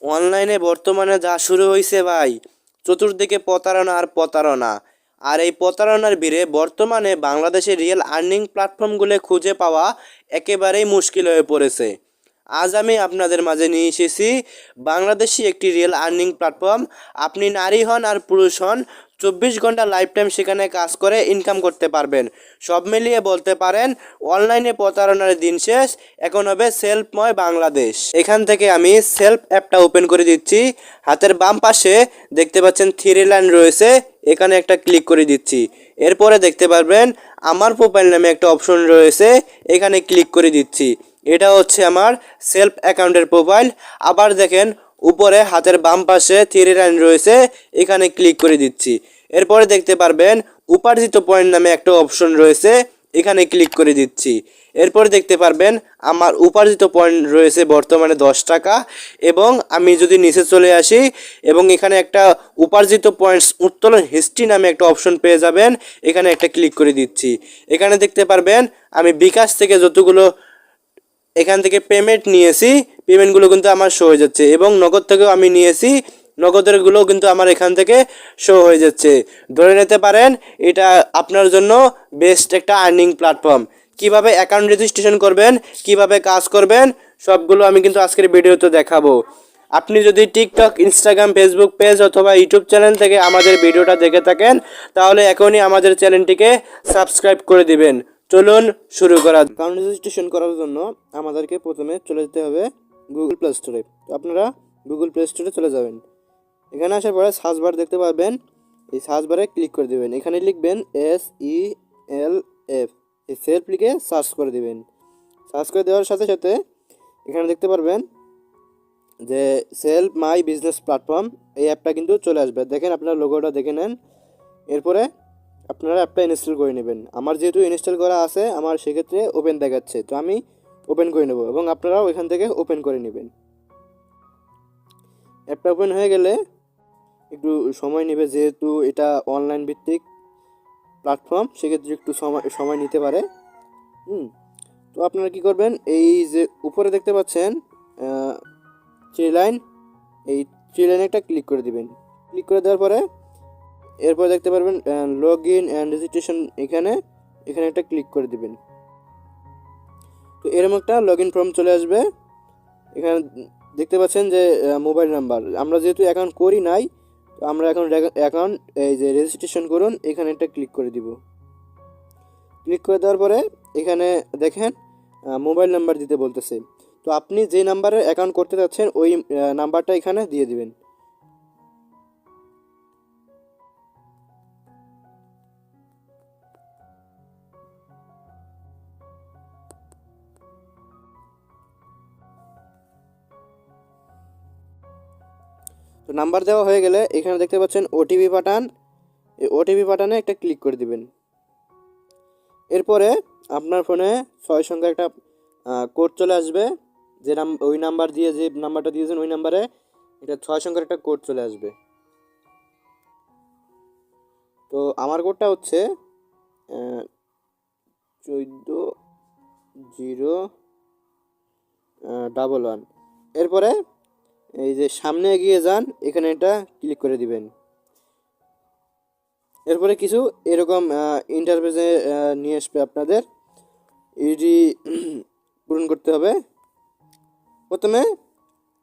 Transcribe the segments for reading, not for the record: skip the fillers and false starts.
অনলাইনে বর্তমানে যা শুরু হয়েছে ভাই, চতুর্দিকে প্রতারণা আর প্রতারণা। আর এই প্রতারণার ভিড়ে বর্তমানে বাংলাদেশে রিয়েল আর্নিং প্ল্যাটফর্মগুলো খুঁজে পাওয়া একেবারেই মুশকিল হয়ে পড়েছে। আজ আমি আপনাদের মাঝে নিয়ে এসেছি বাংলাদেশি একটি রিয়েল আর্নিং প্ল্যাটফর্ম। আপনি নারী হন আর পুরুষ হন, 24 ঘন্টা লাইফ টাইম সেখানে কাজ করে ইনকাম করতে পারবেন। সব মিলিয়ে বলতে পারেন অনলাইনে প্রতারণার দিন শেষ, এখন হবে সেলফময় বাংলাদেশ। এখান থেকে আমি সেলফ অ্যাপটা ওপেন করে দিচ্ছি। হাতের বাম পাশে দেখতে পাচ্ছেন থ্রি লাইন রয়েছে, এখানে একটা ক্লিক করে দিচ্ছি। এরপরে দেখতে পারবেন আমার প্রোফাইল নামে একটা অপশন রয়েছে, এখানে ক্লিক করে দিচ্ছি। এটা হচ্ছে আমার সেলফ অ্যাকাউন্টের প্রোফাইল। আবার দেখেন উপরে হাতের বাম পাশে থ্রি লাইন রয়েছে, এখানে ক্লিক করে দিচ্ছি। এরপরে দেখতে পারবেন উপার্জিত পয়েন্ট নামে একটা অপশন রয়েছে, এখানে ক্লিক করে দিচ্ছি। এরপরে দেখতে পারবেন আমার উপার্জিত পয়েন্ট রয়েছে বর্তমানে 10 টাকা। এবং আমি যদি নিচে চলে আসি এবং এখানে একটা উপার্জিত পয়েন্টস উত্তোলন হিস্ট্রি নামে একটা অপশন পেয়ে যাবেন, এখানে একটা ক্লিক করে দিচ্ছি। এখানে দেখতে পারবেন আমি বিকাশ থেকে যতগুলো এখান থেকে পেমেন্ট নিয়েছি, পেমেন্টগুলো কিন্তু আমার শো হয়ে যাচ্ছে। এবং নগদ থেকেও আমি নিয়েছি, নগদেরগুলোও কিন্তু আমার এখান থেকে শো হয়ে যাচ্ছে। ধরে নিতে পারেন এটা আপনার জন্য বেস্ট একটা আর্নিং প্ল্যাটফর্ম। কিভাবে অ্যাকাউন্ট রেজিস্ট্রেশন করবেন, কিভাবে কাজ করবেন, সবগুলো আমি কিন্তু আজকের ভিডিওতে দেখাবো। আপনি যদি টিকটক, ইনস্টাগ্রাম, ফেসবুক পেজ অথবা ইউটিউব চ্যানেল থেকে আমাদের ভিডিওটা দেখে থাকেন, তাহলে এখনই আমাদের চ্যানেলটিকে সাবস্ক্রাইব করে দিবেন। চলুন শুরু করা। অ্যাকাউন্ট রেজিস্ট্রেশন করার জন্য আমাদেরকে প্রথমে চলে যেতে হবে গুগল প্লে স্টোরে। তো আপনারা গুগল প্লে স্টোরে চলে যাবেন। এখানে আসার পরে সার্চ বার দেখতে পাবেন, এই সার্চ বারে ক্লিক করে দেবেন। এখানে লিখবেন SELF, এই সেলফ লিখে সার্চ করে দেবেন। সার্চ করে দেওয়ার সাথে সাথে এখানে দেখতে পারবেন যে সেলফ মাই বিজনেস প্ল্যাটফর্ম, এই অ্যাপটা কিন্তু চলে আসবে। দেখেন আপনার লোগোটা দেখে নেন। এরপরে আপনারা অ্যাপটা ইনস্টল করে নেবেন। আমার যেহেতু ইনস্টল করা আছে, আমার সেক্ষেত্রে ওপেন দেখাচ্ছে, তো আমি ওপেন করে নেব এবং আপনারাও এখান থেকে ওপেন করে নেবেন। অ্যাপটা ওপেন হয়ে গেলে একটু সময় নেবে, যেহেতু এটা অনলাইন ভিত্তিক প্ল্যাটফর্ম, সেক্ষেত্রে একটু সময় নিতে পারে। তো আপনারা কি করবেন, এই যে উপরে দেখতে পাচ্ছেন থ্রি লাইন, এই থ্রি লাইনে একটা ক্লিক করে দিবেন। ক্লিক করে দেওয়ার পরে এরপর দেখতে পারবেন লগ ইন অ্যান্ড রেজিস্ট্রেশন, এখানে একটা ক্লিক করে দিবেন। তো এরকম একটা লগ ইন ফর্ম চলে আসবে। এখানে দেখতে পাচ্ছেন যে মোবাইল নাম্বার, আমরা যেহেতু অ্যাকাউন্ট করি নাই, তো আমরা এখন অ্যাকাউন্ট এই যে রেজিস্ট্রেশন করুন, এখানে একটা ক্লিক করে দিব। ক্লিক করে দেওয়ার পরে এখানে দেখেন মোবাইল নাম্বার দিতে বলতেছে। তো আপনি যে নাম্বারে অ্যাকাউন্ট করতে চাচ্ছেন ওই নাম্বারটা এখানে দিয়ে দিবেন। তো নাম্বার দেওয়া হয়ে গেলে এখানে দেখতে পাচ্ছেন ওটিপি পাঠান, এই ওটিপি পাঠানে একটা ক্লিক করে দিবেন। এরপরে আপনার ফোনে 6 সংখ্যার একটা কোড চলে আসবে, যে ওই নাম্বার দিয়ে, যে নাম্বারটা দিয়েছেন ওই নাম্বারে এটা 6 সংখ্যার একটা কোড চলে আসবে। তো আমার কোডটা হচ্ছে 14-0-11। এরপরে এই যে সামনে এগিয়ে যান, এখানে এটা ক্লিক করে দিবেন। এরপরে কিছু এরকম ইন্টারফেসে নিয়ে আসবে, আপনাদের এটি পূরণ করতে হবে। প্রথমে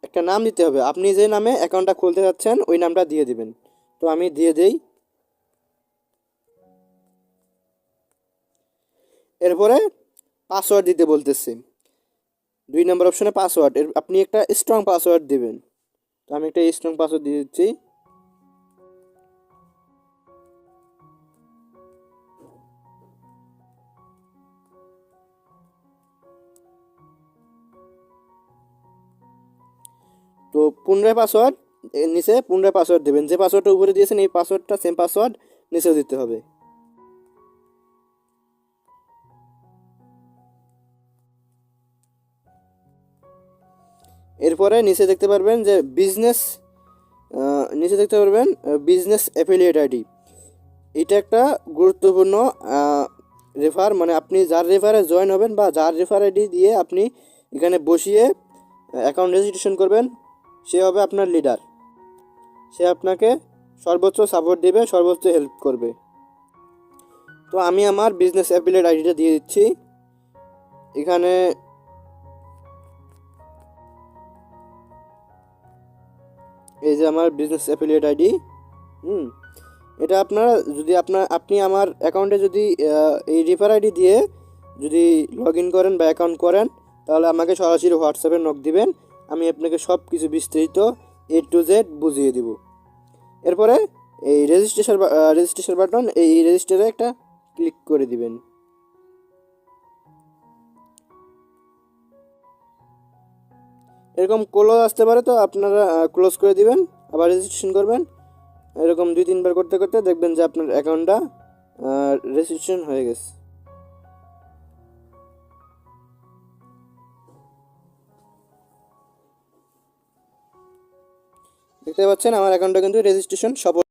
একটা নাম দিতে হবে, আপনি যে নামে অ্যাকাউন্টটা খুলতে যাচ্ছেন ওই নামটা দিয়ে দিবেন। তো আমি দিয়ে দেই। এরপরে পাসওয়ার্ড দিতে বলতেছি, 2 নম্বর অপশনে পাসওয়ার্ড, আপনি একটা স্ট্রং পাসওয়ার্ড দিবেন। তো আমি একটা স্ট্রং পাসওয়ার্ড দিয়ে দিচ্ছি। তো পুনরায় পাসওয়ার্ড, নিচে পুনরায় পাসওয়ার্ড দেবেন। যে পাসওয়ার্ডটা উপরে দিয়েছেন এই পাসওয়ার্ডটা সেম পাসওয়ার্ড নিচেও দিতে হবে। এরপরে নিচে দেখতে পারবেন যে বিজনেস অ্যাফিলিয়েট আইডি, এটা একটা গুরুত্বপূর্ণ রেফার, মানে আপনি যার রেফারে জয়েন হবেন বা যার রেফার আইডি দিয়ে আপনি এখানে বসিয়ে অ্যাকাউন্ট রেজিস্ট্রেশন করবেন, সে হবে আপনার লিডার। সে আপনাকে সর্বোচ্চ সাপোর্ট দেবে, সর্বোচ্চ হেল্প করবে। তো আমি আমার বিজনেস অ্যাফিলিয়েট আইডিটা দিয়ে দিচ্ছি এখানে। এই যে আমার বিজনেস অ্যাফিলিয়েট আইডি। এটা আপনারা যদি আপনি আমার অ্যাকাউন্টে যদি এই রেফার আইডি দিয়ে যদি লগ ইন করেন বা অ্যাকাউন্ট করেন, তাহলে আমাকে সরাসরি হোয়াটসঅ্যাপে নক দিবেন। আমি আপনাকে সব কিছু বিস্তারিত A to Z বুঝিয়ে দিব। এরপরে এই রেজিস্ট্রেশন বাটন, এই রেজিস্টারে একটা ক্লিক করে দিবেন। এরকম ক্লোজ আসতে পারে, তো আপনারা ক্লোজ করে দিবেন, আবার রেজিস্ট্রেশন করবেন। এরকম 2-3 বার করতে করতে দেখবেন যে আপনার অ্যাকাউন্টটা রেজিস্ট্রেশন হয়ে গেছে। দেখতে পাচ্ছেন আমার অ্যাকাউন্টটা কিন্তু রেজিস্ট্রেশন সফল।